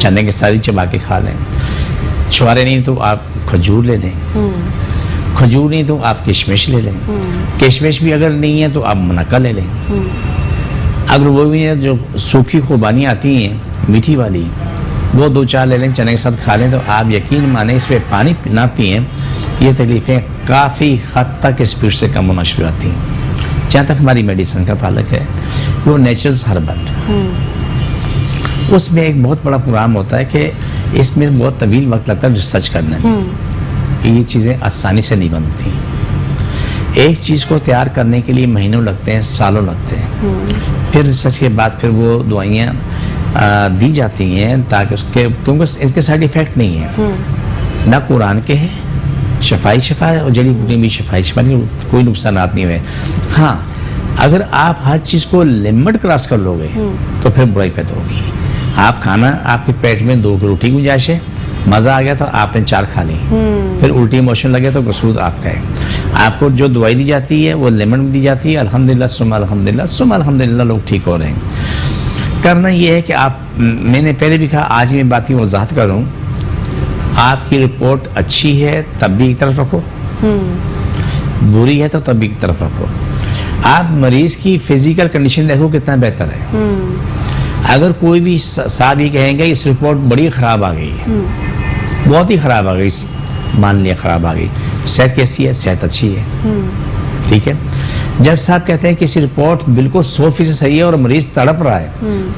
چنے کی ساری چبا کے کھا لیں. چھوارے نہیں تو آپ کھجور لے لیں. کھجور نہیں تو آپ کشمش لے لیں. کشمش بھی اگر نہیں ہے تو آپ منقع لے لیں. اگر وہ بھی ہے جو سوکھی خوبانی آتی ہیں میٹھی والی, وہ 2-4 لے لیں, چنے کے ساتھ کھا لیں, تو آپ یقین مانیں اس پہ پانی نہ پئیں, یہ تکلیفیں کافی حد تک اسپیڈ سے کم ہونا شروع ہوتی ہیں. جہاں تک ہماری میڈیسن کا تعلق ہے وہ نیچرلز ہربل, اس میں ایک بہت بڑا پروگرام ہوتا ہے کہ اس میں بہت طویل وقت لگتا ہے ریسرچ کرنے میں. یہ چیزیں آسانی سے نہیں بنتی. ایک چیز کو تیار کرنے کے لیے مہینوں لگتے ہیں, سالوں لگتے ہیں. پھر ریسرچ کے بعد پھر وہ دوائیاں دی جاتی ہیں تاکہ اس کے, کیونکہ اس کے سائیڈ ایفیکٹ نہیں ہے. نہ قرآن کے ہیں شفائی شفا ہے, اور جڑی بوٹی بھی شفائی شفا نہیں, کوئی نقصانات نہیں ہوئے. ہاں اگر آپ ہر چیز کو لمٹ کراس کر لو گے تو پھر برائی پیدا ہوگی. آپ کھانا, آپ کے پیٹ میں 2 کی روٹی گنجائش ہے, مزہ آ گیا تو آپ نے 4 کھا لی, پھر الٹی موشن لگے تو قصور آپ کا ہے. آپ کو جو دوائی دی جاتی ہے وہ لمٹ میں دی جاتی ہے. الحمدللہ ثم الحمدللہ ثم الحمدللہ لوگ ٹھیک ہو رہے ہیں. کرنا یہ ہے کہ آپ, میں نے پہلے بھی کہا, آج میں بات کی وضاحت کروں, آپ کی رپورٹ اچھی ہے تب بھی ایک طرف رکھو, بری ہے تو تب بھی ایک طرف رکھو. آپ مریض کی فزیکل کنڈیشن دیکھو کتنا بہتر ہے. اگر کوئی بھی صاحب یہ کہیں گے اس رپورٹ بڑی خراب آ گئی ہے, بہت ہی خراب آ گئی, مان لیا خراب آ گئی, صحت کیسی ہے؟ صحت اچھی ہے. ٹھیک ہے. جب صاحب کہتے ہیں کہ اس رپورٹ بالکل 100% صحیح ہے اور مریض تڑپ رہا ہے,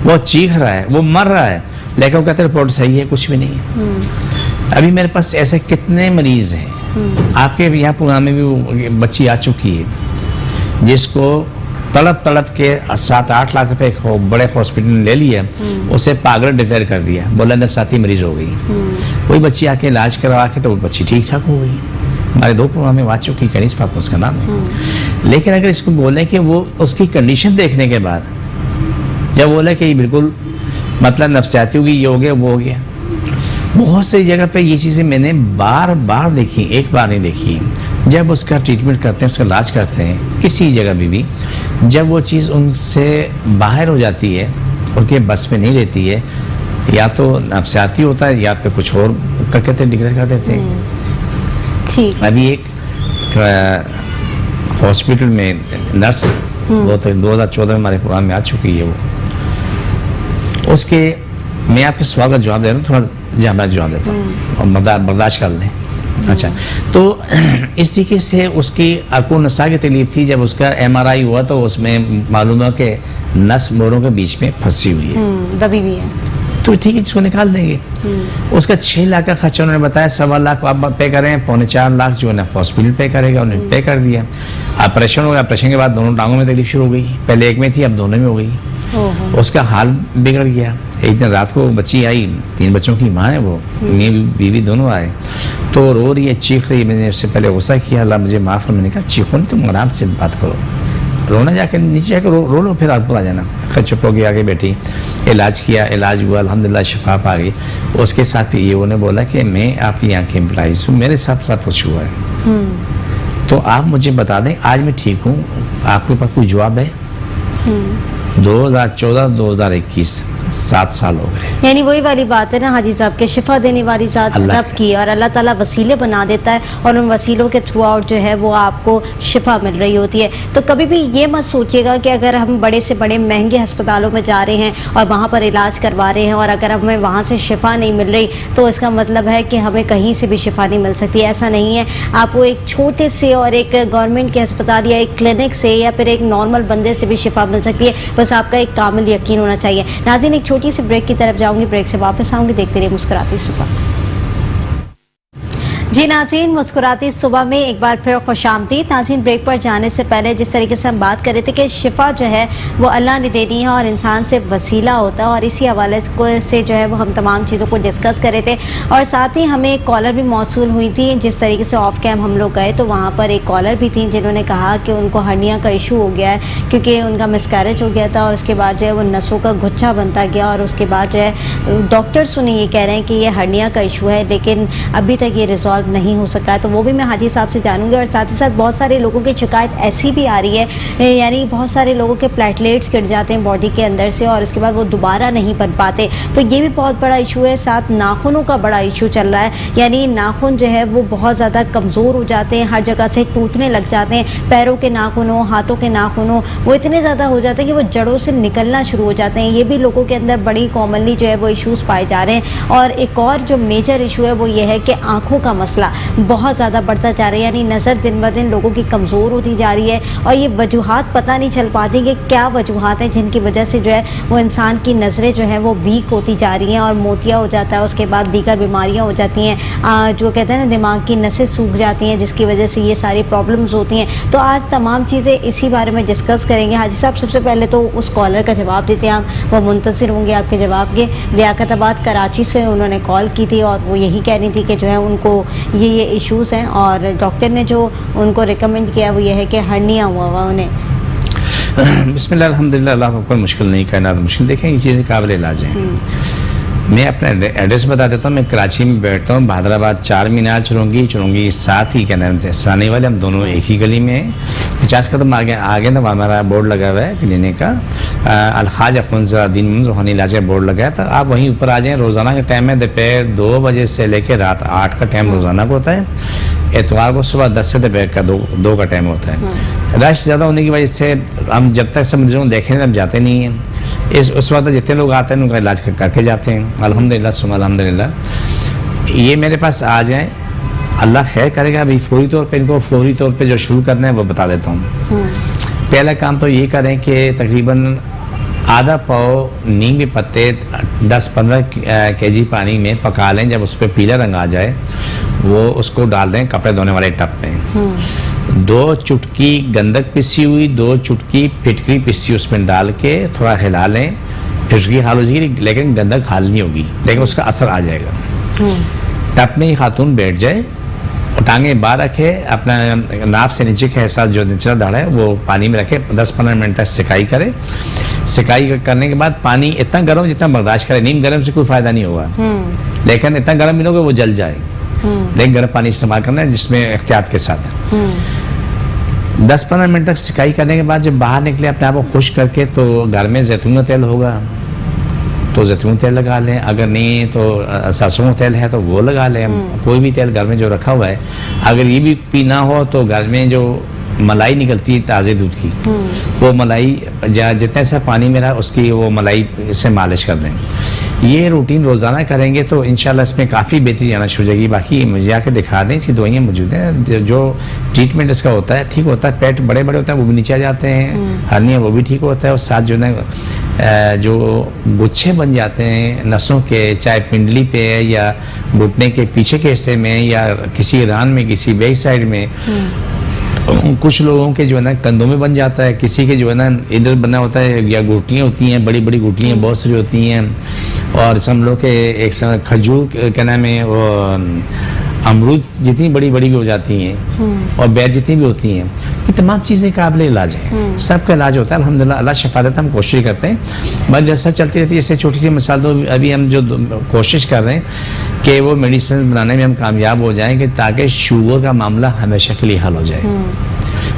وہ چیخ رہا ہے, وہ مر رہا ہے, لیکن وہ کہتے ہیں رپورٹ صحیح ہے, کچھ بھی نہیں ہے. ابھی میرے پاس ایسے کتنے مریض ہیں, آپ کے یہاں پروگرام میں بھی بچی آ چکی ہے جس کو تڑپ کے 7-8 لاکھ روپے بڑے ہاسپٹل نے لے لیا, اسے پاگل ڈکلیئر کر دیا, بولا نفسیاتی مریض ہو گئی. کوئی بچی آ کے علاج کروا کے تو وہ بچی ٹھیک ٹھاک ہو گئی. ہمارے 2 پروگرام میں آ چکی, کنیز فاطمہ اس کا نام ہے. لیکن اگر اس کو بولیں کہ وہ اس کی کنڈیشن دیکھنے کے بعد جب بولے کہ یہ بالکل مطلب نفسیاتی ہوگی, یہ ہو گیا, وہ ہو گیا. بہت سی جگہ پہ یہ چیزیں میں نے بار دیکھی, ایک بار نہیں دیکھی. جب اس کا ٹریٹمنٹ کرتے ہیں, اس کا علاج کرتے ہیں کسی جگہ بھی, جب وہ چیز ان سے باہر ہو جاتی ہے, ان کے بس میں نہیں رہتی ہے, یا تو نفسیاتی ہوتا ہے یا پھر کچھ اور کر کے ڈکلیئر کر دیتے ہیں. ابھی ایک ہاسپٹل میں نرس, وہ تو 2014 میں ہمارے پروگرام میں آ چکی ہے, وہ اس کے, میں آپ کے سوال کا جواب دے رہا ہوں, تھوڑا جامع جواب دیتا ہوں اور برداشت کر لیں. اچھا, تو اس طریقے سے اس کی ارکو نسا کی تکلیف تھی. جب اس کا MRI ہوا تو اس میں معلوم ہوا کہ نس موڑوں کے بیچ میں پھنسی ہوئی ہے, دبی ہوئی ہے. تو ٹھیک ہے, جس کو نکال دیں گے. اس کا 6 لاکھ کا خرچہ انہوں نے بتایا, 1.25 لاکھ آپ پے کریں, 3.25 لاکھ جو ہے نا ہاسپٹل پے کرے گا, انہوں نے پے کر دیا. آپریشن ہو گیا, آپریشن کے بعد دونوں ٹانگوں میں تکلیف شروع ہو گئی, پہلے ایک میں تھی اب دونوں میں ہو گئی. اس کا حال بگڑ گیا. ایک دن رات کو بچی آئی, 3 بچوں کی ماں ہے وہ, بیوی دونوں آئے, تو رو رہی ہے, چیخ رہی ہے. میں نے اس سے پہلے غصہ کیا, اللہ مجھے معاف کر. میں نے کہا چیخو نہیں, تم آرام سے بات کرو, رونا جا کے نیچے جا کے رو لو, پھر آپ کو آ جانا. چپ ہو کے آگے بیٹھی, علاج کیا, علاج ہوا, الحمدللہ شفا پا گئی. اس کے ساتھ پھر یہ انہوں نے بولا کہ میں آپ کی آنکھیں امپلائز ہوں, میرے ساتھ کچھ ہوا ہے, تو آپ مجھے بتا دیں. آج میں ٹھیک ہوں, آپ کے پاس کوئی جواب ہے؟ 2014-2021 7 سال ہو گئے. یعنی وہی والی بات ہے نا حاجی صاحب کے شفا دینے والی ذات رب کی, اور اللہ تعالیٰ وسیلے بنا دیتا ہے, اور ان وسیلوں کے تھرو آؤٹ جو ہے وہ آپ کو شفا مل رہی ہوتی ہے. تو کبھی بھی یہ مت سوچیے گا کہ اگر ہم بڑے سے بڑے مہنگے ہسپتالوں میں جا رہے ہیں اور وہاں پر علاج کروا رہے ہیں, اور اگر ہمیں وہاں سے شفا نہیں مل رہی تو اس کا مطلب ہے کہ ہمیں کہیں سے بھی شفا نہیں مل سکتی. ایسا نہیں ہے. آپ کو ایک چھوٹے سے اور ایک گورنمنٹ کے ہسپتال یا ایک کلینک سے یا پھر ایک نارمل بندے سے بھی شفا مل سکتی ہے, بس آپ کا ایک کامل یقین ہونا چاہیے. ناظرین, ایک چھوٹی سی بریک کی طرف جاؤں گی, بریک سے واپس آؤں گی. دیکھتے رہیے مسکراتی صبح. جی ناظرین, مسکراتی صبح میں ایک بار پھر خوش آمدید. ناظرین, بریک پر جانے سے پہلے جس طریقے سے ہم بات کر رہے تھے کہ شفا جو ہے وہ اللہ نے دینی ہے اور انسان سے وسیلہ ہوتا ہے, اور اسی حوالے سے جو ہے وہ ہم تمام چیزوں کو ڈسکس کر رہے تھے. اور ساتھ ہی ہمیں ایک کالر بھی موصول ہوئی تھی. جس طریقے سے آف کیم ہم لوگ گئے تو وہاں پر ایک کالر بھی تھیں جنہوں نے کہا کہ ان کو ہرنیا کا ایشو ہو گیا ہے, کیونکہ ان کا مسکیریج ہو گیا تھا, اور اس کے بعد جو ہے وہ نسوں کا گچھا بنتا گیا, اور اس کے بعد جو ہے ڈاکٹرس انہیں یہ کہہ رہے ہیں کہ یہ ہرنیا کا ایشو ہے, لیکن ابھی تک یہ ریزالو سالو نہیں ہو سکا ہے، تو وہ بھی میں حاجی صاحب سے جانوں گی. اور ساتھ ہی ساتھ بہت سارے لوگوں کی شکایت ایسی بھی آ رہی ہے، یعنی بہت سارے لوگوں کے پلیٹلیٹس گر جاتے ہیں باڈی کے اندر سے اور اس کے بعد وہ دوبارہ نہیں بن پاتے، تو یہ بھی بہت بڑا ایشو ہے. ساتھ ناخنوں کا بڑا ایشو چل رہا ہے، یعنی ناخن جو ہے وہ بہت زیادہ کمزور ہو جاتے ہیں، ہر جگہ سے ٹوٹنے لگ جاتے ہیں. پیروں کے ناخن ہو، ہاتھوں کے ناخن ہو، وہ اتنے زیادہ ہو جاتے ہیں کہ وہ جڑوں سے نکلنا شروع ہو جاتے ہیں. یہ بھی لوگوں کے اندر بڑی کامنلی جو ہے وہ ایشوز پائے جا رہے ہیں. اور ایک اور جو میجر ایشو ہے وہ یہ ہے کہ آنکھوں کا مسئلہ بہت زیادہ بڑھتا جا رہا ہے، یعنی نظر دن بہ دن لوگوں کی کمزور ہوتی جا رہی ہے. اور یہ وجوہات پتہ نہیں چل پاتی کہ کیا وجوہات ہیں جن کی وجہ سے جو ہے وہ انسان کی نظریں جو ہیں وہ ویک ہوتی جا رہی ہیں اور موتیا ہو جاتا ہے. اس کے بعد دیگر بیماریاں ہو جاتی ہیں، جو کہتے ہیں نا دماغ کی نسیں سوکھ جاتی ہیں، جس کی وجہ سے یہ ساری پرابلمز ہوتی ہیں. تو آج تمام چیزیں اسی بارے میں ڈسکس کریں گے. حاجی صاحب سب سے پہلے تو اس کالر کا جواب دیتے ہیں آپ، وہ منتظر ہوں گے آپ کے جواب کے. لیاقت آباد کراچی سے انہوں نے کال کی تھی اور وہ یہی کہہ رہی تھی کہ جو ہے ان کو یہ ایشوز ہیں اور ڈاکٹر نے جو ان کو ریکمینڈ کیا وہ یہ ہے کہ ہرنیا ہوا انہیں. بسم اللہ الحمدللہ، اللہ کو کوئی مشکل نہیں، کائنات مشکل. دیکھیں یہ چیزیں قابل علاج ہیں. میں اپنا ایڈریس بتا دیتا ہوں. میں کراچی میں بیٹھتا ہوں، بہادر آباد 4 مینار چرونگی ساتھ ہی کیا نام ہے سرانے والے، ہم دونوں ایک ہی گلی میں ہیں. 50 قدم آگے نا ہمارا بورڈ لگا ہوا ہے کلینک کا، الحاج اخوندزادہ الدین محمد روحانی علاج کا بورڈ لگا ہے. تو آپ وہیں اوپر آ جائیں. روزانہ کا ٹائم ہے دوپہر 2 بجے سے لے کے رات 8 کا ٹائم روزانہ کو ہوتا ہے. اتوار کو صبح 10 سے دوپہر کا 2 کا ٹائم ہوتا ہے. رش زیادہ ہونے کی وجہ سے ہم جب تک سب مریضوں کو دیکھیں ہم جاتے نہیں ہیں. اس وقت جتنے لوگ آتے ہیں ان کا علاج کر کے جاتے ہیں الحمدللہ ثم الحمدللہ. یہ میرے پاس آ جائیں، اللہ خیر کرے گا. ابھی فوری طور پہ ان کو فوری طور پہ جو شروع کرنا ہے وہ بتا دیتا ہوں. پہلا کام تو یہ کریں کہ تقریباً آدھا پاؤ نیم کے پتے 10-15 kg پانی میں پکا لیں. جب اس پہ پیلا رنگ آ جائے وہ اس کو ڈال دیں کپڑے دھونے والے ٹب میں. 2 چٹکی گندک پسی ہوئی، 2 چٹکی پھٹکری پسی اس میں ڈال کے تھوڑا ہلا لیں. پھٹکری حال ہو جائے گی لیکن گندک حال نہیں ہوگی، لیکن اس کا اثر آ جائے گا. ٹب میں خاتون بیٹھ جائے، ٹانگیں باہر رکھے، اپنا ناف سے نیچے کے حصہ جو نچلا داڑھا ہے وہ پانی میں رکھے، 10-15 منٹ تک سکائی کرے. سکائی کرنے کے بعد پانی اتنا گرم جتنا برداشت کرے. نیم گرم سے کوئی فائدہ نہیں ہوگا، لیکن اتنا گرم نہیں ہوگا وہ جل جائے. لیکن گرم پانی استعمال کرنا ہے جس میں احتیاط کے ساتھ. 10-15 منٹ تک سکائی کرنے کے بعد جب باہر نکلے اپنے آپ کو خشک کر کے، تو گھر میں زیتون کا تیل ہوگا تو زیتون تیل لگا لیں. اگر نہیں تو سرسوں کا تیل ہے تو وہ لگا لیں. کوئی بھی تیل گھر میں جو رکھا ہوا ہے. اگر یہ بھی پینا ہو تو گھر میں جو ملائی نکلتی ہے تازے دودھ کی، وہ ملائی جتنے سا پانی میں رہا اس کی وہ ملائی سے مالش کر دیں. یہ روٹین روزانہ کریں گے تو انشاءاللہ اس میں کافی بہتری آنا شروع ہو جائے گی. باقی مجھے آ کے دکھا دیں، اس کی دوائیاں موجود ہیں. جو ٹریٹمنٹ اس کا ہوتا ہے ٹھیک ہوتا ہے. پیٹ بڑے ہوتے ہیں وہ بھی نیچے آ جاتے ہیں، ہرنیا وہ بھی ٹھیک ہوتا ہے. اور ساتھ جو ہے جو گچھے بن جاتے ہیں نسوں کے، چاہے پنڈلی پہ یا گھٹنے کے پیچھے کے حصے میں یا کسی ران میں کسی بیک سائڈ میں، کچھ لوگوں کے جو ہے نا کندھوں میں بن جاتا ہے، کسی کے جو ہے نا ادھر بنا ہوتا ہے، یا گھٹلیاں ہوتی ہیں بڑی بڑی گھٹلیاں بہت ساری ہوتی ہیں. اور سمجھ لو کہ ایک کھجور کیا نام ہے وہ امرود جتنی بڑی بڑی بھی ہو جاتی ہیں اور بیت جتنی بھی ہوتی ہیں. یہ تمام چیزیں قابل علاج ہیں، سب کا علاج ہوتا ہے الحمدللہ. اللہ شفا دیتا ہے. ہم کوشش کرتے ہیں بس جیسا چلتی رہتی ہے. جیسے چھوٹی سی مثال تو ابھی ہم جو کوشش کر رہے ہیں کہ وہ میڈیسن بنانے میں ہم کامیاب ہو جائیں کہ تاکہ شوگر کا معاملہ ہمیشہ کے لیے حل ہو جائے.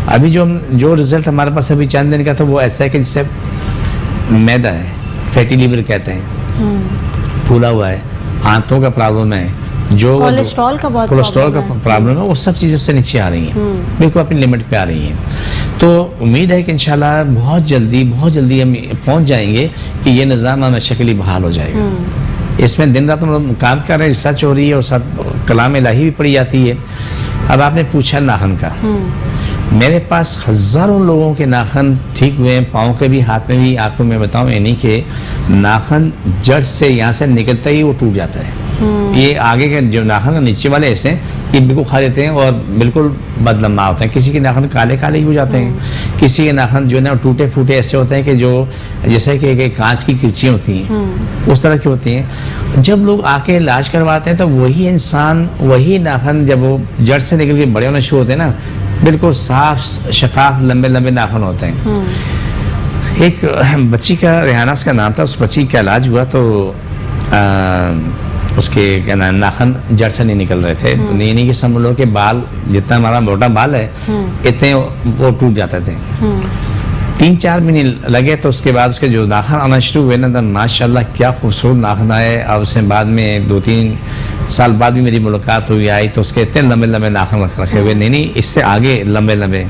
ابھی جو رزلٹ ہمارے پاس ابھی چند دن کا تھا وہ ایسا ہے کہ جس سے میدا ہے، فیٹی لیور کہتے ہیں، پھولا ہوا ہے، آنتوں کا پرابلم ہے، جو کولیسٹرول کا پرابلم ہے، وہ سب چیزیں اس سے نیچے آ رہی ہیں، بالکل اپنی لمٹ پہ آ رہی ہیں. تو امید ہے کہ انشاءاللہ بہت جلدی ہم پہنچ جائیں گے کہ یہ نظام ہمیشہ کے لیے بحال ہو جائے گا. اس میں دن رات ہم لوگ کام کر رہے ہیں، ریسرچ ہو رہی ہے اور ساتھ کلام الہی بھی پڑھی جاتی ہے. اب آپ نے پوچھا ناخن کا، میرے پاس ہزاروں لوگوں کے ناخن ٹھیک ہوئے ہیں، پاؤں کے بھی، ہاتھ میں بھی. آپ کو میں بتاؤں یعنی کہ ناخن جڑ سے یہاں سے نکلتا ہی وہ ٹوٹ جاتا ہے. یہ آگے کے جو ناخن نیچے والے ایسے یہ بالکل کھا لیتے ہیں اور بالکل بدلما ہوتے ہیں. کسی کے ناخن کالے ہی ہو جاتے ہیں، کسی کے ناخن جو ہے نا ٹوٹے پھوٹے ایسے ہوتے ہیں کہ جو جیسے کہ کانچ کی کرچیاں ہوتی ہیں اس طرح کی ہوتی ہیں. جب لوگ آ کے علاج کرواتے ہیں تو وہی انسان وہی ناخن جب وہ جڑ سے نکل کے بڑے ہونے شروع ہوتے ہیں نا، بالکل صاف شفاف لمبے ناخن ہوتے ہیں. ایک بچی کا ریحانہ اس کا نام تھا، اس بچی کا علاج ہوا تو اس کے کیا نام ناخن جڑ سے نہیں نکل رہے تھے. تو نہیں کہ سمجھ لو کہ بال جتنا ہمارا موٹا بال ہے اتنے وہ ٹوٹ جاتے تھے. 3-4 مہینے لگے تو اس کے بعد اس کے جو ناخن آنا شروع ہوئے نا تو ماشاء اللہ کیا خوبصورت ناخن آئے. اور اس سے بعد میں 2-3 سال بعد بھی میری ملاقات ہوئی آئی تو اس کے اتنے لمبے لمبے ناخن رکھے ہوئے. نہیں اس سے آگے لمبے لمبے.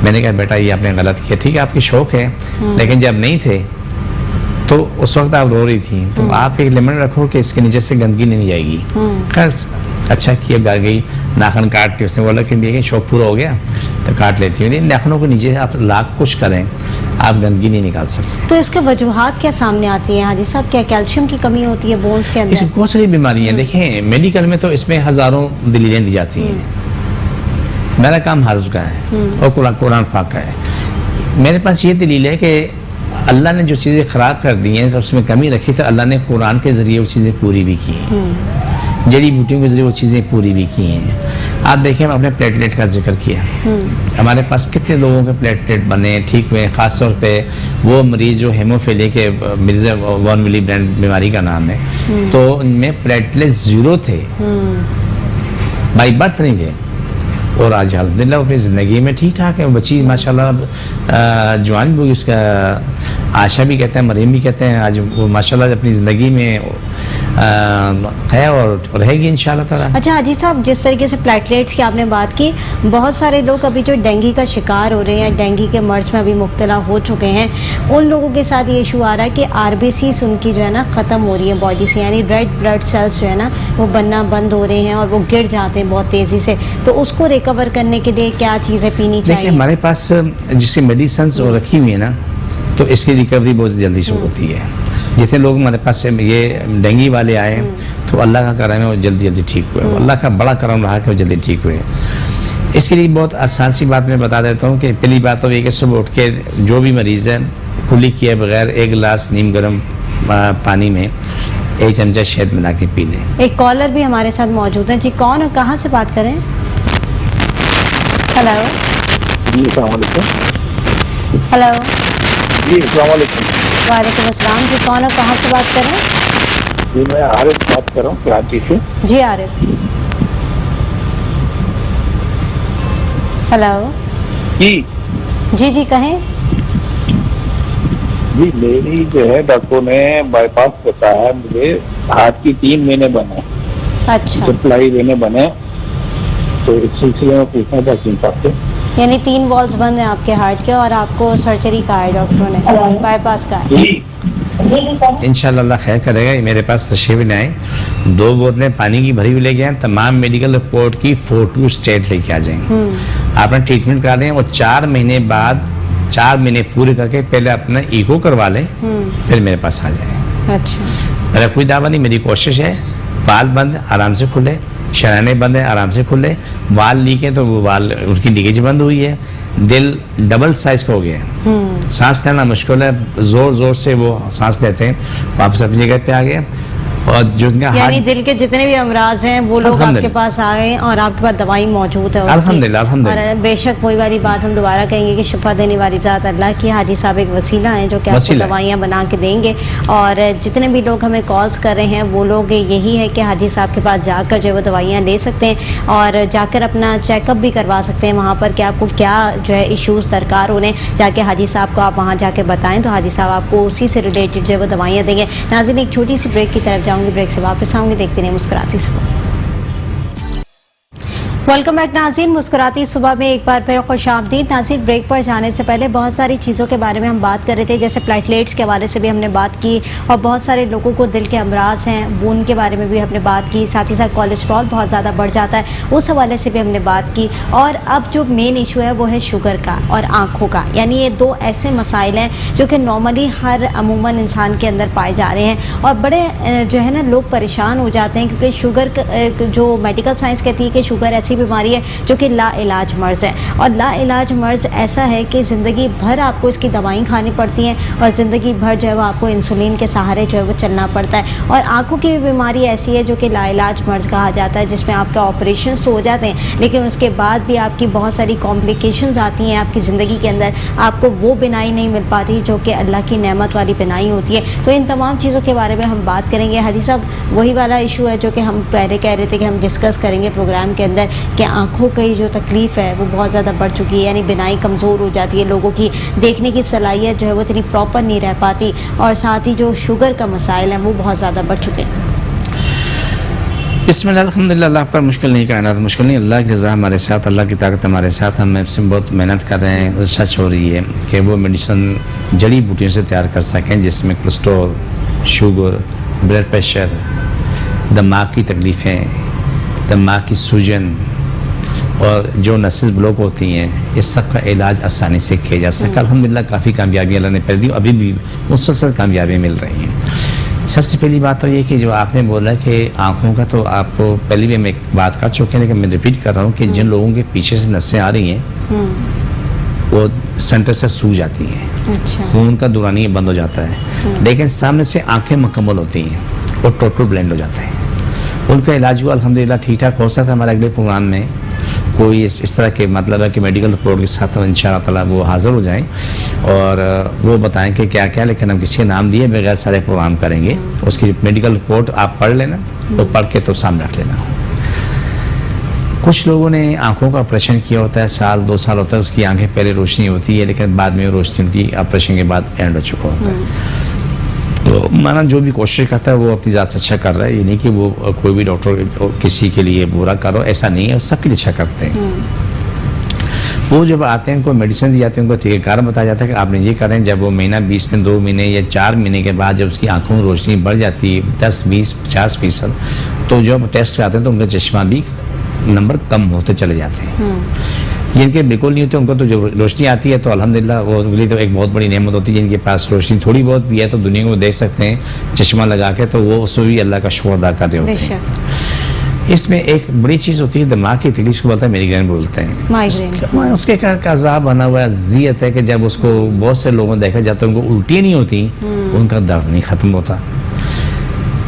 میں نے کہا بیٹا یہ آپ نے غلط کیا. ٹھیک ہے آپ کی شوق ہے لیکن جب نہیں تھے تو اس وقت آپ رو رہی تھی تو آپ ایک لمٹ رکھو کہ اس کے نیچے سے گندگی نہیں جائے گی. خیر اچھا کیا گا گئی ناخن کاٹ کے اس نے بولا کہ شوق پورا ہو گیا تو کاٹ لیتی ہوں. ناخنوں کو نیچے آپ لاکھ کچھ کریں آپ گندگی نہیں نکال سکتے. تو اس کے وجوہات کیا سامنے آتی ہیں حاجی صاحب؟ کیا کیلشیم کی کمی ہوتی ہے بونز کے اس اندر؟ بہت ساری بیماریاں دیکھیں میڈیکل میں تو اس میں ہزاروں دلیلیں دی جاتی ہیں. میرا کام حافظ کا ہے اور قرآن پاک کا ہے. میرے پاس یہ دلیل ہے کہ اللہ نے جو چیزیں خراب کر دی ہیں تو اس میں کمی رکھی تو اللہ نے قرآن کے ذریعے وہ چیزیں پوری بھی کی ہیں. جڑی بوٹیوں کے ذریعے وہ چیزیں پوری بھی کی ہیں. آپ دیکھیں ہم اپنے پلیٹلیٹ کا ذکر کیا. ہمارے پاس کتنے لوگوں کے پلیٹلیٹ بنے ٹھیک ہوئے. خاص طور پہ وہ مریض جو ہیموفیلیا کے مرزا وان ولی برینڈ بیماری کا نام ہے تو ان میں پلیٹلیٹ 0 تھے بائی برتھ نہیں تھے. اور آج الحمدللہ وہ اپنی زندگی میں ٹھیک ٹھاک ہے. بچی ماشاءاللہ جوان بھی اس کا عائشہ بھی کہتے ہیں مریم بھی کہتے ہیں. آج وہ ماشاءاللہ اپنی زندگی میں ہے اور رہے گی انشاءاللہ تعالیٰ. اچھا حاجی صاحب جس طریقے سے پلیٹلیٹس کی آپ نے بات کی بہت سارے لوگ ابھی جو ڈینگی کا شکار ہو رہے ہیں ڈینگی کے مرض میں ابھی مبتلا ہو چکے ہیں ان لوگوں کے ساتھ یہ ایشو آ رہا ہے کہ RBCs ان کی جو ہے نا ختم ہو رہی ہے باڈی سے. یعنی ریڈ بلڈ سیلز جو ہے نا وہ بننا بند ہو رہے ہیں اور وہ گر جاتے ہیں بہت تیزی سے. تو اس کو ریکور کرنے کے لیے کیا چیزیں پینی چاہیے؟ دیکھیں ہمارے پاس جیسے میڈیسنس رکھی ہوئی ہیں نا تو اس کی ریکوری بہت جلدی سے ہوتی ہے. جتنے لوگ ہمارے پاس سے یہ ڈینگی والے آئے تو اللہ کا کرم ہے وہ جلدی ٹھیک ہوئے. اللہ کا بڑا کرم رہا کہ وہ جلدی ٹھیک ہوئے. اس کے لیے بہت آسان سی بات میں بتا دیتا ہوں کہ پہلی بات تو یہ کہ صبح اٹھ کے جو بھی مریض ہے کلی کیے بغیر 1 گلاس نیم گرم پانی میں 1 چمچہ شہد ملا کے پی لیں. ایک کالر بھی ہمارے ساتھ موجود ہے. جی کون اور کہاں سے بات کریں؟ ہلو جی السلام علیکم. ہلو جی السلام علیکم. وعلیکم السلام. جی کون اور کہاں سے بات کریں؟ جی میں عارف بات کر رہا ہوں کراچی سے. جی عارف. ہلو جی جی جی کہیں. جی میری جو ہے ڈاکٹر نے بائی پاس بتایا مجھے ہارٹ کی 3 مہینے بنے اچھا سپلائی دینے بنے تو اس سلسلے میں پوچھنا تھا کن صاحب سے. یعنی 3 والز بند ہیں آپ کے ہارٹ کے اور آپ کو سرجری کا ہے ڈاکٹروں نے بائی پاس کا ہے. جی انشاءاللہ اللہ خیر کرے گا. میرے پاس تشریف لے آئیں 2 بوتلیں پانی کی بھری ہوئی لے کے آئیں. تمام میڈیکل رپورٹ کی فوٹو اسٹیٹ لے کے آ جائیں. آپ نے ٹریٹمنٹ کرا دیں اور 4 مہینے بعد 4 مہینے پورے کر کے پہلے اپنا ایکو کروا لیں پھر میرے پاس آ جائیں. اچھا میرا کوئی دعویٰ نہیں. میری کوشش ہے وال بند آرام سے کھلے شرانے بند ہیں آرام سے کھلے. وال لیک ہیں تو وہ وال اس کی لیکیج بند ہوئی ہے. دل ڈبل سائز کا ہو گیا ہے. سانس لینا مشکل ہے. زور زور سے وہ سانس لیتے ہیں واپس اپنی جگہ پہ آ گئے. اور جو ان کا یعنی دل کے جتنے بھی امراض ہیں وہ لوگ آپ کے پاس آ گئے اور آپ کے پاس دوائی موجود ہے. الحمدللہ الحمدللہ. اور بے شک وہی والی بات ہم دوبارہ کہیں گے کہ شفا دینے والی ذات اللہ کی. حاجی صاحب ایک وسیلہ ہیں جو کہ آپ کو دوائیاں بنا کے دیں گے. اور جتنے بھی لوگ ہمیں کالز کر رہے ہیں وہ لوگ یہی ہے کہ حاجی صاحب کے پاس جا کر جو وہ دوائیاں لے سکتے ہیں اور جا کر اپنا چیک اپ بھی کروا سکتے ہیں وہاں پر کہ آپ کو کیا جو ہے ایشوز درکار ہو رہے ہیں. جا کے حاجی صاحب کو آپ وہاں جا کے بتائیں تو حاجی صاحب آپ کو اسی سے ریلیٹڈ جو ہے وہ دوائیاں دیں گے. ناظرین ایک چھوٹی سی بریک کی طرف جاؤں گی. بریک سے واپس آؤں گی. دیکھتے رہیں مسکراتی صبح. ویلکم بیک ناظرین. مسکراتی صبح میں ایک بار پھر خوش آمدید. ناظرین بریک پر جانے سے پہلے بہت ساری چیزوں کے بارے میں ہم بات کر رہے تھے جیسے پلیٹلیٹس کے حوالے سے بھی ہم نے بات کی اور بہت سارے لوگوں کو دل کے امراض ہیں وہ ان کے بارے میں بھی ہم نے بات کی. ساتھ ہی ساتھ کولیسٹرول بہت زیادہ بڑھ جاتا ہے اس حوالے سے بھی ہم نے بات کی. اور اب جو مین ایشو ہے وہ ہے شوگر کا اور آنکھوں کا. یعنی یہ 2 ایسے مسائل ہیں جو کہ نارملی ہر عموماً انسان کے اندر پائے جا رہے ہیں اور بڑے جو ہے نا لوگ پریشان ہو جاتے ہیں کیونکہ شوگر جو میڈیکل سائنس کہتی ہے کہ شوگر ایسی بیماری ہے جو کہ لا علاج مرض ہے، اور لا علاج مرض ایسا ہے کہ زندگی بھر آپ کو اس کی دوائیں کھانی پڑتی ہیں اور زندگی بھر جو ہے وہ آپ کو انسولین کے سہارے جو ہے وہ چلنا پڑتا ہے. اور آنکھوں کی بھی بیماری ایسی ہے جو کہ لا علاج مرض کہا جاتا ہے، جس میں آپ کے آپریشنس ہو جاتے ہیں لیکن اس کے بعد بھی آپ کی بہت ساری کمپلیکیشنز آتی ہیں آپ کی زندگی کے اندر، آپ کو وہ بینائی نہیں مل پاتی جو کہ اللہ کی نعمت والی بینائی ہوتی ہے. تو ان تمام چیزوں کے بارے میں ہم بات کریں گے. حاجی صاحب وہی والا ایشو ہے جو کہ ہم پہلے کہہ رہے تھے کہ ہم ڈسکس کریں گے پروگرام کے اندر، کہ آنکھوں کی جو تکلیف ہے وہ بہت زیادہ بڑھ چکی ہے، یعنی بینائی کمزور ہو جاتی ہے، لوگوں کی دیکھنے کی صلاحیت جو ہے وہ اتنی پراپر نہیں رہ پاتی، اور ساتھ ہی جو شوگر کا مسائل ہیں وہ بہت زیادہ بڑھ چکے ہیں. بسم اللہ الحمدللہ. اللہ پر مشکل نہیں، کائنات مشکل نہیں. اللہ کی رضا ہمارے ساتھ، اللہ کی طاقت ہمارے ساتھ. ہم سے بہت محنت کر رہے ہیں. سچ ہو رہی ہے کہ وہ میڈیسن جڑی بوٹیوں سے تیار کر سکیں جس میں کولیسٹرول، شوگر، بلڈ پریشر، دماغ کی تکلیفیں، دماغ کی سوجن اور جو نسز بلاک ہوتی ہیں، اس سب کا علاج آسانی سے کیا جا سکا. الحمدللہ کافی کامیابی اللہ نے پہلے دی، ابھی بھی مسلسل کامیابی مل رہی ہیں. سب سے پہلی بات تو یہ کہ جو آپ نے بولا کہ آنکھوں کا، تو آپ کو پہلی بھی ہم ایک بات کر چکے ہیں لیکن میں ریپیٹ کر رہا ہوں کہ جن لوگوں کے پیچھے سے نسیں آ رہی ہیں وہ سینٹر سے سوج جاتی ہیں، خون کا دورانی بند ہو جاتا ہے، لیکن سامنے سے آنکھیں مکمل ہوتی ہیں اور ٹوٹل بلینڈ ہو جاتے ہیں. ان کا علاج ہوا الحمدللہ ٹھیک ٹھاک. ہو سکتا ہے ہمارے اگلے پروگرام میں کوئی اس طرح کے مطلب ہے کہ میڈیکل رپورٹ کے ساتھ ان شاء اللہ تعالیٰ وہ حاضر ہو جائیں اور وہ بتائیں کہ کیا کیا، لیکن ہم کسی کے نام لیے بغیر سارے پروگرام کریں گے. اس کی میڈیکل رپورٹ آپ پڑھ لینا اور پڑھ کے تو سامنے رکھ لینا. کچھ لوگوں نے آنکھوں کا آپریشن کیا ہوتا ہے، سال 2 سال ہوتا ہے، اس کی آنکھیں پہلے روشنی ہوتی ہے لیکن بعد میں روشنی ان کی آپریشن کے بعد اینڈ ہو چکا ہوتا ہے. تو مانا جو بھی کوشش کرتا ہے وہ اپنی ذات سے اچھا کر رہا ہے، یہ نہیں کہ وہ کوئی بھی ڈاکٹر کسی کے لیے برا کرو، ایسا نہیں ہے، سب کے لیے اچھا کرتے ہیں. وہ جب آتے ہیں ان کو میڈیسن دی جاتی ہے، ان کو طریقہ کار بتایا جاتا ہے کہ آپ نے یہ کریں. جب وہ مہینہ 20 دن 2 مہینے یا 4 مہینے کے بعد جب اس کی آنکھوں میں روشنی بڑھ جاتی ہے 10 20 50%، تو جب ٹیسٹ آتے ہیں تو ان کا چشمہ بھی نمبر کم ہوتے چلے جاتے ہیں. جن کے بالکل نہیں ہوتے ان کو تو جو روشنی آتی ہے تو الحمدللہ وہ ان کے لیے تو ایک بہت بڑی نعمت ہوتی ہے. جن کے پاس روشنی تھوڑی بہت بھی ہے تو دنیا کو دیکھ سکتے ہیں چشمہ لگا کے، تو وہ اس میں بھی اللہ کا شکر ادا کر رہے ہوتے ہیں. اس میں ایک بڑی چیز ہوتی ہے دماغ کی تکلیف کو بولتا ہے مائیگرین بولتے ہیں. اس کے کا عذاب بنا ہوا ہے، اذیت ہے کہ جب اس کو بہت سے لوگوں نے دیکھا جاتا ہے ان کو الٹیاں نہیں ہوتی، ان کا درد نہیں ختم ہوتا.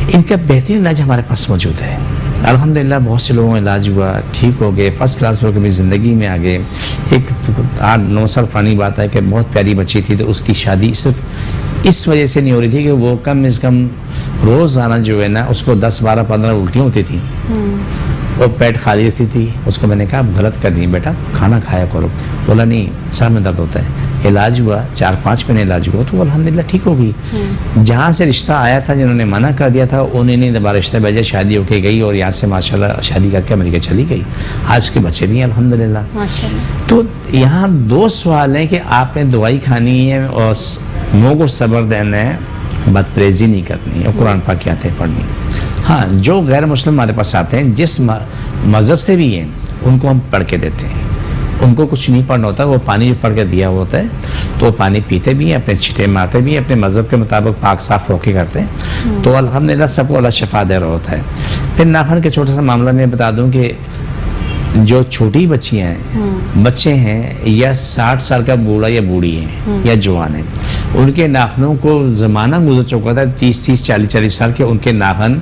ان کا بہترین علاج ہمارے پاس موجود ہے الحمدللہ. بہت سے لوگوں کا علاج ہوا، ٹھیک ہو گئے، فرسٹ کلاس ہو کے بھی زندگی میں آگے. ایک 8-9 سال پرانی بات ہے کہ بہت پیاری بچی تھی، تو اس کی شادی صرف اس وجہ سے نہیں ہو رہی تھی کہ وہ کم از کم روزانہ جو ہے نا اس کو 10 12 15 الٹیاں ہوتی تھی اور پیٹ خالی رہتی تھی. اس کو میں نے کہا آپ غلط کر دیں بیٹا، کھانا کھایا کرو. بولا نہیں سر میں درد ہوتا ہے. علاج ہوا 4-5 مہینے علاج ہوا تو وہ الحمدللہ ٹھیک ہو گئی. جہاں سے رشتہ آیا تھا جنہوں نے منع کر دیا تھا انہیں نے دوبارہ رشتہ بھیجا، شادی ہو کے گئی اور یہاں سے ماشاءاللہ شادی کر کے امریکہ چلی گئی. آج اس کے بچے بھی ہیں الحمدللہ. تو یہاں 2 سوال ہیں کہ آپ نے دوائی کھانی ہے اور منہ کو صبر دینا ہے، بد پریزی نہیں کرنی اور قرآن پاک کی آیتیں پڑھنی. ہاں جو غیر مسلم ہمارے پاس آتے ہیں جس مذہب سے بھی ہیں ان کو ہم پڑھ کے دیتے ہیں. ان کو کچھ نہیں پڑھنا ہوتا، وہ پانی جو پڑھ کے دیا ہوتا ہے تو وہ پانی پیتے بھی ہیں، اپنے چھٹے مارتے بھی ہیں، اپنے مذہب کے مطابق پاک صاف ہو کے کرتے ہیں. تو الحمدللہ سب کو اللہ شفا دے رہا ہوتا ہے. پھر ناخن کے چھوٹا سا معاملہ میں بتا دوں کہ جو چھوٹی بچیاں ہیں، بچے ہیں یا 60 سال کا بوڑھا یا بوڑھی ہیں یا جوان ہیں، ان کے ناخنوں کو زمانہ گزر چکا تھا 30 40 سال کے، ان کے ناخن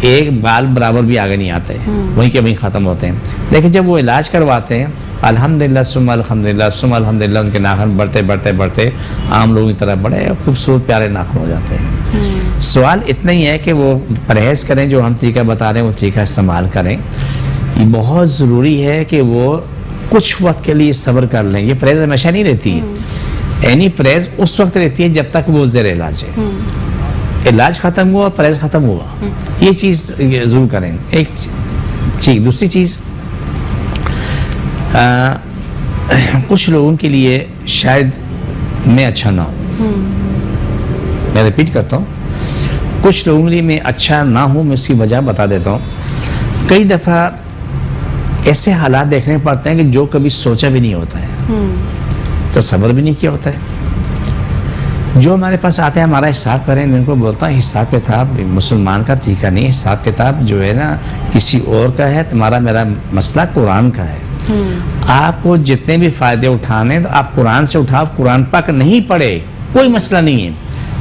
ایک بال برابر بھی آگے نہیں آتے، وہیں کے وہیں ختم ہوتے ہیں. لیکن جب وہ علاج کرواتے ہیں الحمدللہ ثم الحمدللہ ان کے ناخن بڑھتے عام لوگوں کی طرح بڑے خوبصورت پیارے ناخن ہو جاتے ہیں. سوال اتنا ہی ہے کہ وہ پرہیز کریں، جو ہم طریقہ بتا رہے ہیں وہ طریقہ استعمال کریں. یہ بہت ضروری ہے کہ وہ کچھ وقت کے لیے صبر کر لیں. یہ پرہیز ہمیشہ نہیں رہتی ہے، یعنی پرہیز اس وقت رہتی ہے جب تک وہ زیر علاج ہے. علاج ختم ہوا، پرہیز ختم ہوا، یہ چیز ضرور کریں. ایک چیز. دوسری چیز، کچھ لوگوں کے لیے شاید میں اچھا نہ ہوں، میں ریپیٹ کرتا ہوں، کچھ لوگوں کے لیے میں اچھا نہ ہوں. میں اس کی وجہ بتا دیتا ہوں. کئی دفعہ ایسے حالات دیکھنے پڑتے ہیں کہ جو کبھی سوچا بھی نہیں ہوتا ہے، تصور بھی نہیں کیا ہوتا ہے. جو ہمارے پاس آتے ہیں ہمارا حساب کریں، میں ان کو بولتا ہوں حساب کتاب مسلمان کا طریقہ نہیں، حساب کتاب جو ہے نا کسی اور کا ہے، تمہارا میرا مسئلہ قرآن کا ہے۔ آپ کو جتنے بھی فائدے اٹھانے تو آپ قرآن سے اٹھاؤ، قرآن پاک نہیں پڑھے کوئی مسئلہ نہیں ہے،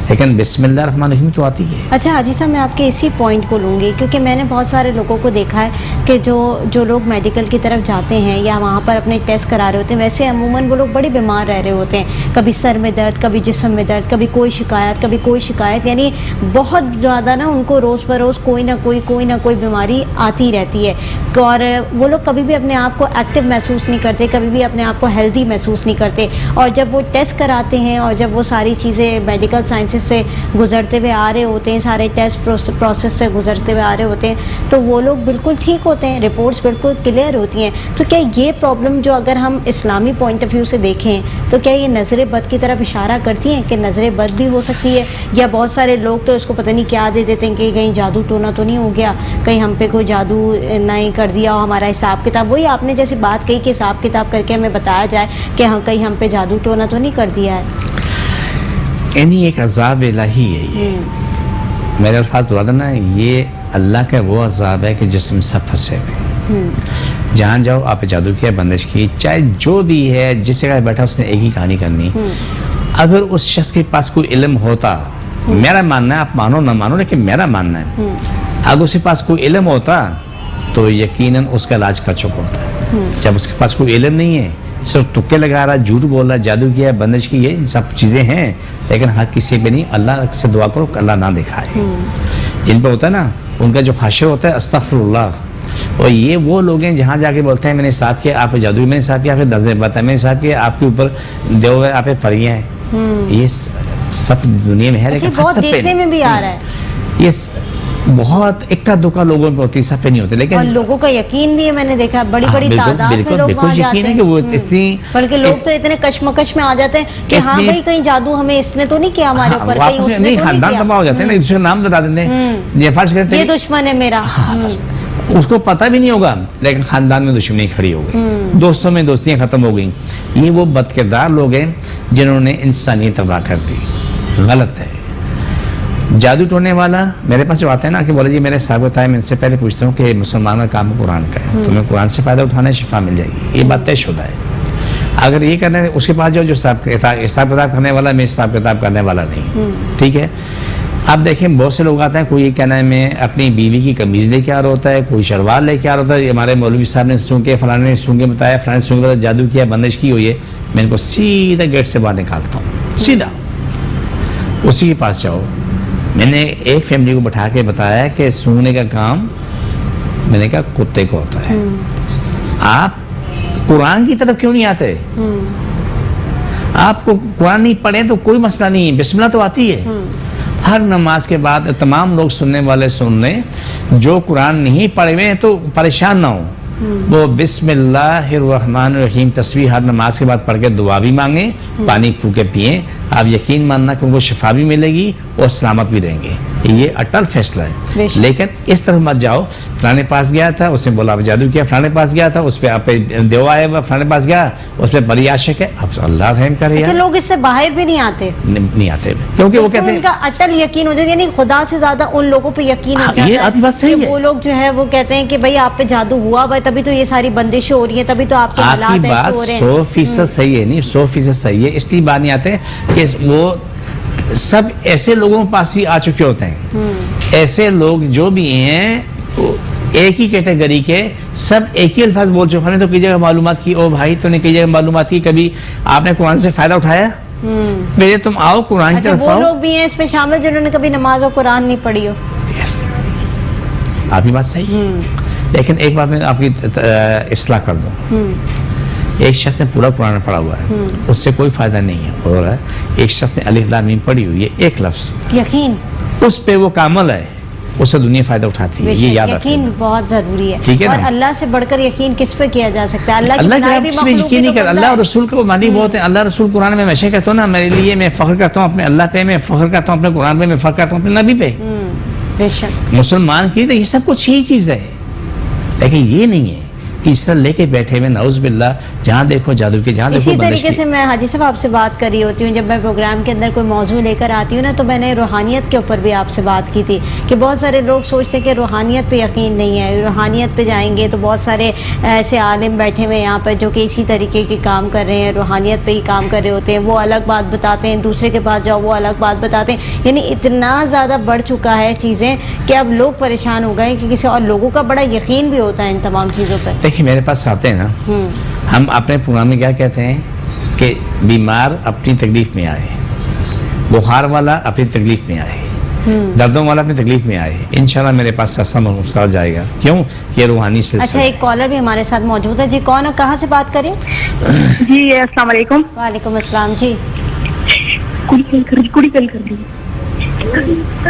لیکن بسم اللہ الرحمن الرحیم تو آتی ہے۔ اچھا حاجی صاحب، میں آپ کے اسی پوائنٹ کو لوں گی، کیونکہ میں نے بہت سارے لوگوں کو دیکھا ہے کہ جو لوگ میڈیکل کی طرف جاتے ہیں یا وہاں پر اپنے ٹیسٹ کرا رہے ہوتے ہیں، ویسے عموماً وہ لوگ بڑے بیمار رہ رہے ہوتے ہیں، کبھی سر میں درد، کبھی جسم میں درد، کبھی کوئی شکایت، یعنی بہت زیادہ نا ان کو روز بروز کوئی نہ کوئی بیماری آتی رہتی ہے، اور وہ لوگ کبھی بھی اپنے آپ کو ایکٹیو محسوس نہیں کرتے، کبھی بھی اپنے آپ کو ہیلدی محسوس نہیں کرتے، اور جب وہ ٹیسٹ کراتے ہیں اور جب وہ ساری چیزیں میڈیکل سائنسز سے گزرتے ہوئے آ رہے ہوتے ہیں، سارے ٹیسٹ پروسیس سے گزرتے ہوئے آ رہے ہوتے ہیں، تو وہ لوگ بالکل ٹھیک ہوتے ہیں، رپورٹس بالکل کلیئر ہوتی ہیں۔ تو کیا یہ پرابلم جو اگر ہم اسلامی پوائنٹ آف ویو سے دیکھیں تو کیا یہ نظر بد کی طرف اشارہ کرتی ہیں کہ نظر بد بھی ہو سکتی ہے؟ یا بہت سارے لوگ تو اس کو پتہ نہیں کیا دے دیتے ہیں کہ کہیں جادو ٹونا تو نہیں ہو گیا، کہیں ہم پہ کوئی جادو نہیں کر دیا ہو، ہمارا حساب کتاب، وہی آپ نے جیسے بات کہی کہ حساب کتاب کر کے ہمیں بتایا جائے کہ کہیں ہم پہ جادو ٹونا تو نہیں کر دیا ہے۔ یعنی ایک عذاب الہی ہے یہ، میرے الفاظ دعا نا، یہ اللہ کا وہ عذاب ہے کہ جس میں سب پھنسے ہوئے، جہاں جاؤ آپ جادو کیا، بندش کی، چاہے جو بھی ہے، جس جگہ بیٹھا اس نے ایک ہی کہانی کرنی۔ اگر اس شخص کے پاس کوئی علم ہوتا، میرا ماننا ہے، آپ مانو نہ مانو لیکن میرا ماننا ہے، اگر اس کے پاس کوئی علم ہوتا تو یقیناً اس کا علاج کر چکا ہوتا۔ جب اس کے پاس کوئی علم نہیں ہے، صرف تکے لگا رہا، جھوٹ بول رہا، جادو کیا، بندش کی، یہ سب چیزیں ہیں، لیکن ہر کسی پہ نہیں۔ اللہ سے دعا کرو کہ اللہ نہ دکھائے۔ جن پہ ہوتا ہے نا، ان کا جو خاشع ہوتا ہے استغفر اللہ، اور یہ وہ لوگ ہیں جہاں جا کے بولتے ہیں میں نے حساب کیا، آپ پہ جادو، میں نے حساب کیا، آپ پہ نظر بد ہے، میں نے حساب کیا، آپ کے اوپر دیو ہے، آپ پہ پریاں ہیں۔ یہ سب دنیا میں ہے، لیکن بہت دیکھنے میں بھی آ رہا ہے، یہ بہت اکا دکا لوگوں پہ ہوتی ہے، سب پہ نہیں ہوتے، لیکن اور لوگوں کا یقین بھی ہے، میں نے دیکھا بڑی تعداد میں لوگ وہاں جاتے ہیں، کہ وہ اتنی، بلکہ لوگ تو اتنے کشمکش میں آ جاتے ہیں کہ ہاں بھائی کہیں جادو ہمیں اس نے تو نہیں کیا ہمارے اوپر، کہیں اس نے نہیں، تو نہیں خاندان کیا، تباہ ہو جاتے ہیں نا، ایک دوسرے کا نام بتا دیتے ہیں، یہ فرض کرتے ہیں یہ دشمن ہے میرا، اس کو پتہ بھی نہیں ہوگا، لیکن خاندان میں دشمنی کھڑی ہو گئی، دوستوں میں دوستیاں ختم ہو گئیں۔ یہ وہ بد کردار لوگ ہیں جنہوں نے انسانیت تباہ کر دی، غلط ہے۔ جادو ٹونے والا میرے پاس جو آتا ہے نا کہ بولے جی میرے صاحب ہوتا ہے، میں ان سے پہلے پوچھتا ہوں کہ مسلمان کا کام قرآن کا ہے، تمہیں قرآن سے فائدہ اٹھانا ہے، شفا مل جائے گی، یہ بات طے شدہ ہے۔ اگر یہ کرنے اس کے پاس جو حساب کتاب کرنے والا، میں حساب کتاب کرنے والا نہیں، ٹھیک ہے۔ آپ دیکھیں بہت سے لوگ آتے ہیں، کوئی یہ کہنا ہے میں اپنی بیوی کی قمیض لے کے آ رہا ہوتا ہے، کوئی شلوار لے کے آ رہا ہوتا ہے، ہمارے مولوی صاحب نے سن کے، فلانے نے سن کے بتایا، فلانے نے سن کے بتایا، جادو کیا، بندش کی ہوئی ہے، میں ان کو سیدھا گیٹ سے باہر نکالتا ہوں، سیدھا اسی کے پاس جاؤ۔ میں نے ایک فیملی کو بٹھا کے بتایا کہ سونگنے کا کام میں نے کہا کتے کو ہوتا ہے، آپ قرآن کی طرف کیوں نہیں آتے؟ آپ کو قرآن نہیں پڑھیں تو کوئی مسئلہ نہیں ہے، بسم اللہ تو آتی ہے۔ ہر نماز کے بعد تمام لوگ سننے والے سن لیں، جو قرآن نہیں پڑھے ہوئے ہیں تو پریشان نہ ہوں، وہ بسم اللہ الرحمن الرحیم تسبیح ہر نماز کے بعد پڑھ کے دعا بھی مانگیں، پانی پھو کے پئیں، آپ یقین ماننا کہ ان کو شفا بھی ملے گی اور سلامت بھی رہیں گے، یہ اٹل فیصلہ ہے۔ لیکن اس طرح مت جاؤ، فلانے پاس گیا تھا اس نے بولا آپ جادو کیا، فلانے پاس گیا تھا اس پہ آپ پہ دیو آیا ہوا، فلانے پاس گیا اس پہ بڑی عاشق ہے، اب اللہ رحم کرے۔ اچھا لوگ اس سے باہر بھی نہیں آتے، نہیں آتے کیونکہ وہ کہتے ہیں ان کا اٹل یقین ہو جاتا ہے، یعنی خدا سے زیادہ ان لوگوں پہ یقین ہو جاتا ہے۔ یہ آپ کی بات صحیح ہے، وہ لوگ جو ہے وہ کہتے ہیں کہ بھائی آپ پہ جادو ہوا ہوا ہے، تبھی تو یہ ساری بندشیں ہو رہی ہیں، تبھی تو آپ کے حالات ایسے ہو رہے ہیں۔ 100% صحیح ہے، نہیں 100% صحیح ہے، اس لیے بات نہیں آتے کہ وہ سب ایسے لوگوں کے پاس ہی آ چکے ہوتے ہیں، ایسے لوگ جو بھی ہیں ایک ہی کیٹیگری کے، سب ایک ہی الفاظ بول چکے، ہم نے تو کئی جگہ معلومات کی، او بھائی تو نے کئی جگہ معلومات کی، کبھی آپ نے قرآن سے فائدہ اٹھایا؟ پہلے تم آؤ قرآن کی طرف آؤ۔ وہ لوگ بھی ہیں اس میں شامل جنہوں نے کبھی نماز اور قرآن نہیں پڑھی ہو۔ آپ کی بات صحیح ہے، لیکن ایک بات میں آپ کی اصلاح کر دوں، ایک شخص نے پورا قرآن پڑھا ہوا ہے، اس سے کوئی فائدہ نہیں ہے، اور ایک شخص نے الف لام میم پڑھی ہوئی ہے، ایک لفظ یقین اس پہ وہ کامل ہے، اس سے دنیا فائدہ اٹھاتی ہے، یہ یاد رکھیں۔ یقین بہت ضروری ہے، ٹھیک ہے نا؟ اور اللہ سے بڑھ کر یقین کس پہ کیا جا سکتا ہے؟ اللہ اللہ کی بنائی کے بھی آپ مخلوق یقین نہیں ہی تو کر، بندہ اللہ ہے۔ اور رسول کو مانی بہت ہے، اللہ رسول قرآن میں ہمیشہ کہتا ہوں نا، میرے لیے میں فخر کرتا ہوں اپنے اللہ پہ، میں فخر کرتا ہوں اپنے قرآن پہ، میں فخر کرتا ہوں اپنے نبی پہ۔ بے شک مسلمان کی تو یہ سب کچھ یہی چیز ہے، لیکن یہ نہیں ہے کہ اس طرح لے کے بیٹھے ہوئے نعوذ باللہ جہاں دیکھو جادو کی، جہاں دیکھو اسی بندش طریقے کی۔ سے میں حاجی صاحب آپ سے بات کر رہی ہوتی ہوں، جب میں پروگرام کے اندر کوئی موضوع لے کر آتی ہوں نا، تو میں نے روحانیت کے اوپر بھی آپ سے بات کی تھی کہ بہت سارے لوگ سوچتے ہیں کہ روحانیت پہ یقین نہیں ہے، روحانیت پہ جائیں گے تو بہت سارے ایسے عالم بیٹھے ہوئے یہاں پر جو کہ اسی طریقے کے کام کر رہے ہیں، روحانیت پہ ہی کام کر رہے ہوتے ہیں، وہ الگ بات بتاتے ہیں، دوسرے کے پاس جاؤ وہ الگ بات بتاتے ہیں، یعنی اتنا زیادہ بڑھ چکا ہے چیزیں کہ اب لوگ پریشان ہو گئے کہ کسی اور لوگوں کا بڑا یقین بھی ہوتا ہے ان تمام چیزوں پہ۔ دیکھیے میرے پاس آتے ہیں نا، ہم اپنے پروگرام میں کیا کہتے ہیں کہ بیمار اپنی تکلیف میں آئے، بخار والا اپنی تکلیف میں آئے، دردوں والا اپنی تکلیف میں آئے، انشاءاللہ میرے پاس سستا مسکرا جائے گا۔ کیوں؟ یہ روحانی اچھا، سلسلہ۔ ایک کالر بھی ہمارے ساتھ موجود ہے جی، کون اور کہاں سے بات کریں؟ جی السلام علیکم۔ وعلیکم السلام جی۔ کڑی کل کر دی۔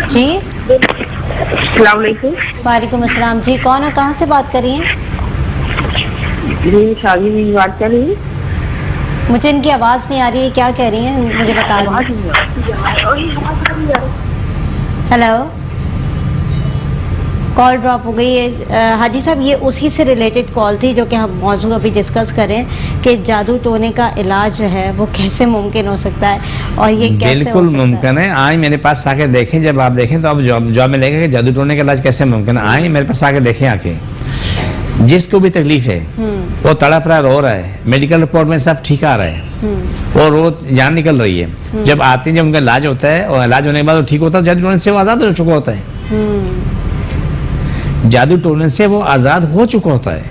جی السلام علیکم۔ وعلیکم السلام جی، کون اور کہاں سے بات کر رہی ہیں؟ جی شادی کی بات کر رہی ہیں۔ مجھے ان کی آواز نہیں آ رہی ہے، کیا کہہ رہی ہیں مجھے بتا دیں۔ ہیلو، کال ڈراپ ہو گئی ہے حاجی صاحب۔ یہ اسی سے ریلیٹڈ کال تھی جو کہ ہم موضوع ابھی ڈسکس کریں کہ جادو ٹونے کا علاج جو ہے وہ کیسے ممکن ہو سکتا ہے اور یہ کیسے بالکل ہو سکتا ہے؟ ممکن ہے۔ آئیں میرے پاس آ کے دیکھیں، جب آپ دیکھیں تو اب جواب میں لے گا کہ جادو ٹونے کا علاج کیسے ممکن ہے۔ آئیں میرے پاس آ کے دیکھیں، آ کے جس کو بھی تکلیف ہے وہ تڑپ رہا ہے، رو رہا ہے، میڈیکل رپورٹ میں سب ٹھیک آ رہا ہے، وہ روز جان نکل رہی ہے، جب آتے ہیں جب ان کا علاج ہوتا ہے اور علاج ہونے کے بعد وہ ٹھیک ہوتا ہے، جادو ٹونے سے وہ آزاد ہو چکا ہوتا ہے، جادو ٹونے سے وہ آزاد ہو چکا ہوتا ہے،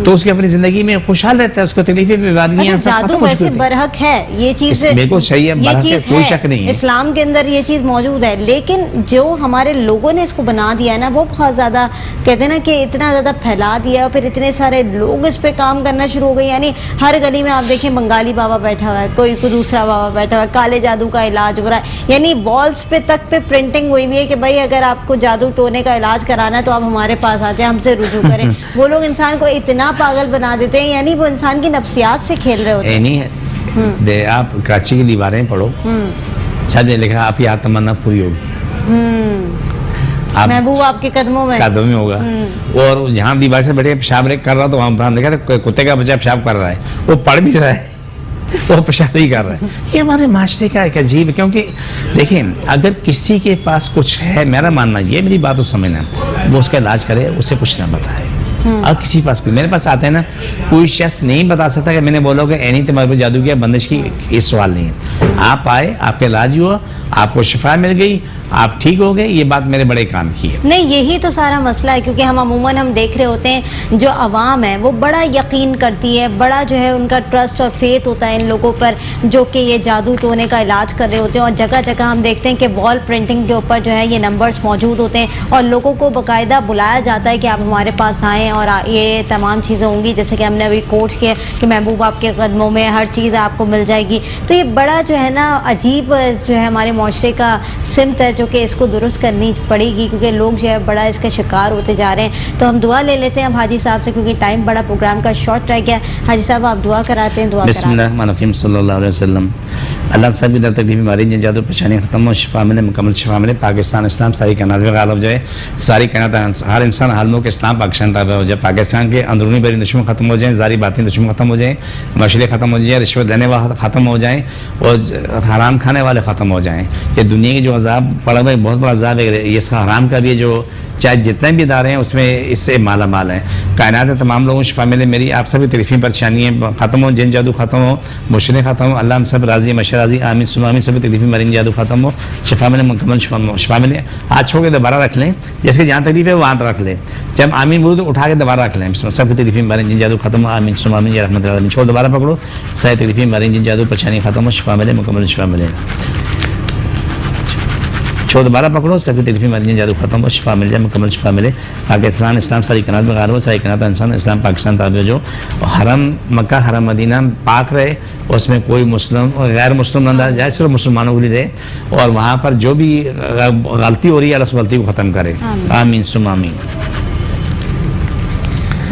تو اس کی اپنی زندگی میں خوشحال رہتا ہے، اس کو تکلیفیں بیماریاں اچھا، سب جادو ختم ہو ویسے چکی ہوتی ہیں۔ برحق ہے، یہ چیز بالکل صحیح ہے، یہ برحق ہے، چیز کوئی ہے، شک نہیں ہے۔ اسلام کے اندر یہ چیز موجود ہے، لیکن جو ہمارے لوگوں نے اس کو بنا دیا ہے نا، وہ بہت زیادہ کہتے ہیں نا کہ اتنا زیادہ پھیلا دیا اور پھر اتنے سارے لوگ اس پہ کام کرنا شروع ہو گئے۔ یعنی ہر گلی میں آپ دیکھیں بنگالی بابا بیٹھا ہوا ہے، کوئی دوسرا بابا بیٹھا ہوا ہے، کالے جادو کا علاج ہو رہا ہے، یعنی والس پہ تک پہ پرنٹنگ ہوئی ہوئی ہے کہ بھائی اگر آپ کو جادو ٹونے کا علاج کرانا ہے تو آپ ہمارے پاس آ جائیں، ہم سے رجوع کریں۔ وہ لوگ انسان کو اتنا پاگل بنا دیتے ہیں، یعنی وہ انسان کی نفسیات سے کھیل رہے ہوتے ہیں۔ نہیں ہے، آپ کراچی کی دیواریں پڑھو، سب نے لکھا آپ کی تمنا پوری ہوگی، محبوب آپ کے قدموں میں قدموں میں ہوگا۔ اور جہاں دیوار سے بیٹھے پیشاب کر رہا تو وہاں لکھا تھا کتے کا بچہ پیشاب کر رہا ہے، وہ پڑھ بھی رہا ہے، وہ پیشاب نہیں کر رہا ہے۔ یہ ہمارے معاشرے کا ایک عجیب ہے، کیونکہ دیکھیں اگر کسی کے پاس کچھ ہے، میرا ماننا یہ، میری بات کو سمجھنا، وہ اس کا علاج کرے، اسے کچھ نہ بتائے۔ اور کسی پاس کوئی میرے پاس آتے ہیں نا، کوئی شخص نہیں بتا سکتا کہ میں نے بولو کہ اینی تمہارے پہ جادو کیا، بندش کی، یہ سوال نہیں ہے۔ آپ آئے، آپ کا علاج ہوا، آپ کو شفا مل گئی، آپ ٹھیک ہو گئے، یہ بات میرے بڑے کام کی ہے۔ نہیں، یہی تو سارا مسئلہ ہے، کیونکہ ہم عموماً ہم دیکھ رہے ہوتے ہیں جو عوام ہے وہ بڑا یقین کرتی ہے، بڑا جو ہے ان کا ٹرسٹ اور فیتھ ہوتا ہے ان لوگوں پر جو کہ یہ جادو ٹونے کا علاج کر رہے ہوتے ہیں، اور جگہ جگہ ہم دیکھتے ہیں کہ وال پرنٹنگ کے اوپر جو ہے یہ نمبرز موجود ہوتے ہیں اور لوگوں کو باقاعدہ بلایا جاتا ہے کہ آپ ہمارے پاس آئیں اور یہ تمام چیزیں ہوں گی، جیسے کہ ہم نے ابھی کوٹس کیا کہ محبوب آپ کے قدموں میں ہر چیز آپ کو مل جائے گی۔ تو یہ بڑا جو ہے نا عجیب جو ہے ہمارے معاشرے کا سمت ہے جو کہ اس کو درست کرنی پڑے گی، کیونکہ لوگ جو ہے بڑا اس کا شکار ہوتے جا رہے ہیں۔ تو ہم دعا لے لیتے ہیں اب حاجی صاحب سے، کیونکہ ٹائم بڑا پروگرام کا شارٹ رہ گیا۔ حاجی صاحب آپ دعا کراتے ہیں، دعا بسم اللہ الرحمن الرحیم، صلی اللہ علیہ وسلم۔ اللہ صاحب کی در تکلیف بیماری جن جادو پریشانی ختم ہو، شفا ملے، مکمل شفا ملے، پاکستان اسلام ساری کائنات میں غالب ہو جائے، ساری کائنات ہر انسان ہر ملک اسلام پاکستان تابع ہو جائے، پاکستان کے اندرونی بیرونی دشمن ختم ہو جائیں، ظاہری باطنی دشمن ختم ہو جائیں، مشرے ختم ہو جائیں، رشوت دینے والے ختم ہو جائیں اور حرام کھانے والے ختم ہو جائیں۔ یہ دنیا کی جو عذاب پڑا ہوا ہے بہت بڑا عذاب ہے، یہ اس کا حرام کا بھی ہے، جو چاہے جتنے بھی ادارے ہیں اس میں اس سے مالا مال ہیں۔ کائنات تمام لوگوں کو شفا ملے، میری آپ سب کی تکلیفیں پریشانیاں ختم ہو، جن جادو ختم ہو، مشرے ختم ہو، اللہ ہم سب راضی مشر راضی، آمین سن آمین، سب تکلیفیں مرین جادو ختم ہو، شفا ملے، مکمل شفا ملے۔ آج چھوڑ کے دوبارہ رکھ لیں، جیسے کہ جہاں تکلیف ہے وہاں رکھ لیں، جب آمین بولو تو اٹھا کے دوبارہ رکھ لیں، سب کی تکلیفیں مرین جن جادو ختم ہو، آمین سن آمین یا رحمت اللہ، چھوڑ دوبارہ پکڑو، ساری تکلیفیں مرین جن جادو پریشانی ختم ہو، شفا ملے، مکمل شفا ملے، چھوڑ دوبارہ پکڑو، سب کی تکلیفیں مرین جادو ختم ہو، شفا مل جائے، مکمل شفا ملے۔ پاکستان اسلام ساری کائنات میں غالب ہو، ساری کائنات انسان اسلام پاکستان تابع جو حرم مکہ حرم مدینہ پاک رہے، اس میں کوئی مسلم اور غیر مسلم نہ جائے، صرف مسلمانوں کے لیے رہے، اور وہاں پر جو بھی غلطی ہو رہی ہے اللہ اس غلطی کو ختم کرے، آمین سم آمین۔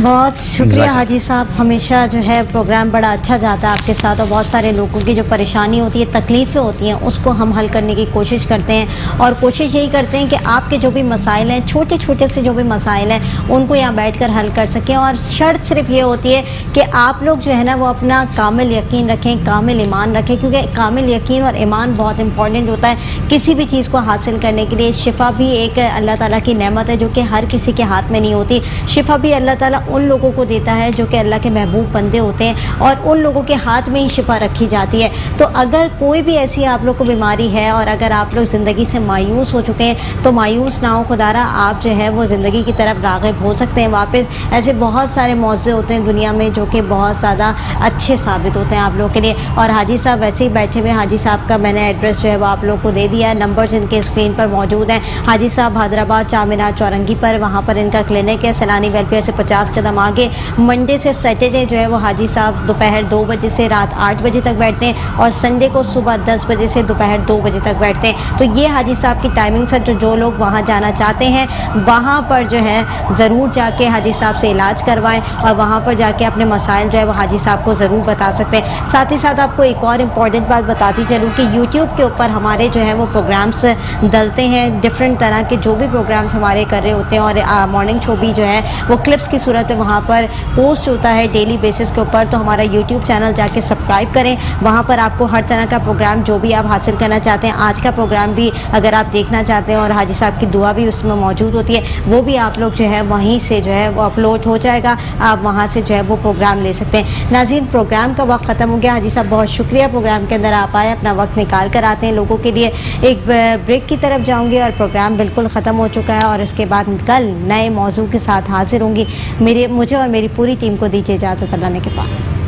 بہت شکریہ جزاک حاجی صاحب، ہمیشہ جو ہے پروگرام بڑا اچھا جاتا ہے آپ کے ساتھ، اور بہت سارے لوگوں کی جو پریشانی ہوتی ہے، تکلیفیں ہوتی ہیں، اس کو ہم حل کرنے کی کوشش کرتے ہیں، اور کوشش یہی کرتے ہیں کہ آپ کے جو بھی مسائل ہیں، چھوٹے چھوٹے سے جو بھی مسائل ہیں، ان کو یہاں بیٹھ کر حل کر سکیں، اور شرط صرف یہ ہوتی ہے کہ آپ لوگ جو ہے نا وہ اپنا کامل یقین رکھیں، کامل ایمان رکھیں، کیونکہ کامل یقین اور ایمان بہت امپورٹنٹ ہوتا ہے کسی بھی چیز کو حاصل کرنے کے لیے۔ شفا بھی ایک اللہ تعالیٰ کی نعمت ہے جو کہ ہر کسی کے ہاتھ میں نہیں ہوتی، شفا بھی اللہ تعالیٰ ان لوگوں کو دیتا ہے جو کہ اللہ کے محبوب بندے ہوتے ہیں، اور ان لوگوں کے ہاتھ میں ہی شفا رکھی جاتی ہے۔ تو اگر کوئی بھی ایسی آپ لوگ کو بیماری ہے، اور اگر آپ لوگ زندگی سے مایوس ہو چکے ہیں، تو مایوس نہ ہو، خدارہ آپ جو ہے وہ زندگی کی طرف راغب ہو سکتے ہیں واپس۔ ایسے بہت سارے موضوع ہوتے ہیں دنیا میں جو کہ بہت زیادہ اچھے ثابت ہوتے ہیں آپ لوگوں کے لیے۔ اور حاجی صاحب ویسے ہی بیٹھے ہوئے، حاجی صاحب کا میں نے ایڈریس جو ہے وہ آپ لوگوں کو دے دیا ہے، نمبرز ان کے اسکرین پر موجود ہیں۔ حاجی صاحب حیدرآباد چارمینار چورنگی پر، وہاں پر ان کا کلینک ہے، سیلانی ویلفیئر سے 50 قدم آگے۔ منڈے سے سیٹرڈے جو ہے وہ حاجی صاحب دوپہر 2 بجے سے رات 8 بجے تک بیٹھتے ہیں، اور سنڈے کو صبح 10 بجے سے دوپہر 2 بجے تک بیٹھتے ہیں۔ تو یہ حاجی صاحب کی ٹائمنگ ہے، جو لوگ وہاں جانا چاہتے ہیں وہاں پر جو ہے ضرور جا کے حاجی صاحب سے علاج کروائیں، اور وہاں پر جا کے اپنے مسائل جو ہے وہ حاجی صاحب کو ضرور بتا سکتے ہیں۔ ساتھ ہی ساتھ آپ کو ایک اور امپورٹنٹ بات بتاتی چلوں کہ یوٹیوب کے اوپر ہمارے جو ہے وہ پروگرامس ڈلتے ہیں، ڈفرینٹ طرح کے جو بھی پروگرامس ہمارے کر رہے ہوتے ہیں، اور مارننگ شو بھی جو ہے وہ کلپس کی صورت میں وہاں پر پوسٹ ہوتا ہے ڈیلی بیسس کے اوپر۔ تو ہمارا یوٹیوب چینل جا کے سبسکرائب کریں، وہاں پر آپ کو ہر طرح کا پروگرام جو بھی آپ حاصل کرنا چاہتے ہیں، آج کا پروگرام بھی اگر آپ دیکھنا چاہتے ہیں، اور حاجی صاحب کی دعا بھی اس میں موجود ہوتی ہے، وہ بھی آپ لوگ جو ہے وہیں سے جو ہے وہ اپلوڈ ہو جائے گا، آپ وہاں سے جو ہے وہ پروگرام لے سکتے ہیں۔ ناظرین، پروگرام کا وقت ختم ہو گیا، حاجی صاحب بہت شکریہ پروگرام کے اندر آپ آئے، اپنا وقت نکال کر آتے ہیں لوگوں کے لیے۔ ایک بریک کی طرف جاؤں گی، اور پروگرام بالکل ختم ہو چکا ہے، اور اس کے بعد کل نئے موضوع کے ساتھ حاضر ہوں گی۔ مجھے اور میری پوری ٹیم کو دیجیے اجازت، اللہ نے کے پاس۔